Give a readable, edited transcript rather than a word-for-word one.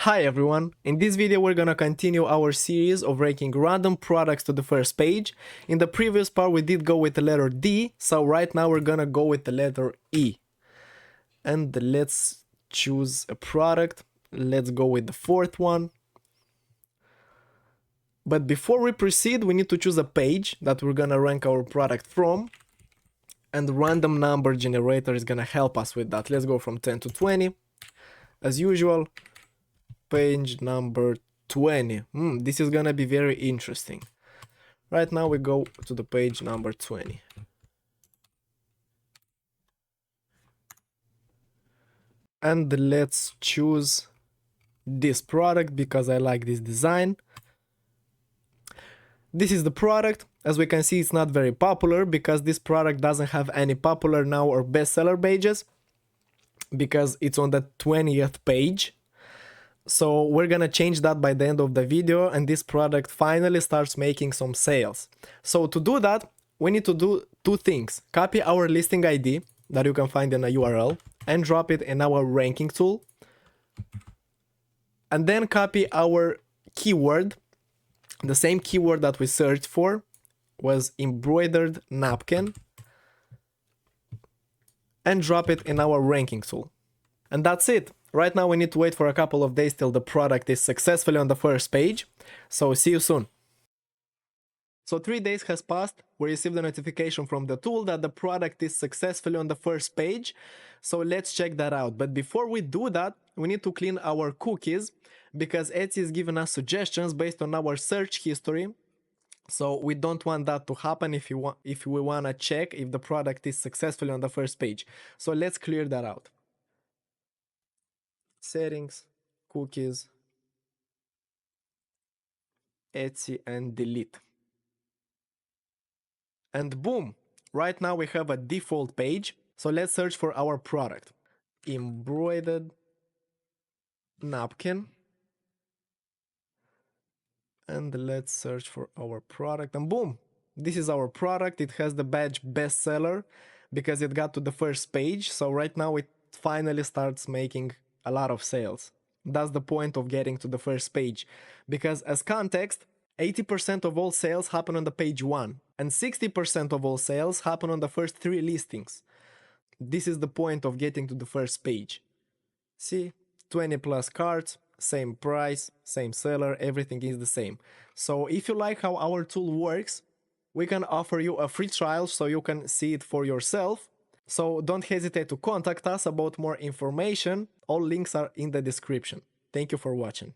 Hi everyone, in this video we're gonna continue our series of ranking random products to the first page. In the previous part we did go with the letter D, so right now we're gonna go with the letter E. And let's choose a product, let's go with the fourth one. But before we proceed we need to choose a page that we're gonna rank our product from. And the random number generator is gonna help us with that. Let's go from 10 to 20, as usual. Page number 20. This is gonna be very interesting. Right now we go to the page number 20. And let's choose this product because I like this design. This is the product. As we can see, it's not very popular because this product doesn't have any popular now or bestseller pages because it's on the 20th page. So we're gonna change that by the end of the video and this product finally starts making some sales. So to do that, we need to do two things. Copy our listing ID that you can find in a URL and drop it in our ranking tool. And then copy our keyword. The same keyword that we searched for was embroidered napkin. And drop it in our ranking tool. And that's it. Right now we need to wait for a couple of days till the product is successfully on the first page. So see you soon. So 3 days has passed, we received a notification from the tool that the product is successfully on the first page. So let's check that out. But before we do that, we need to clean our cookies because Etsy is giving us suggestions based on our search history. So we don't want that to happen if we want to check if the product is successfully on the first page. So let's clear that out. Settings, cookies, Etsy, and delete. And boom, right now we have a default page. So let's search for our product. Embroidered napkin. And let's search for our product and boom, this is our product. It has the badge bestseller because it got to the first page. So right now it finally starts making a lot of sales. That's the point of getting to the first page, because as context, 80% of all sales happen on the page 1 and 60% of all sales happen on the first 3 listings. This is the point of getting to the first page. See, 20 plus cards, same price, same seller, everything is the same. So if you like how our tool works, we can offer you a free trial so you can see it for yourself. So don't hesitate to contact us about more information. All links are in the description. Thank you for watching.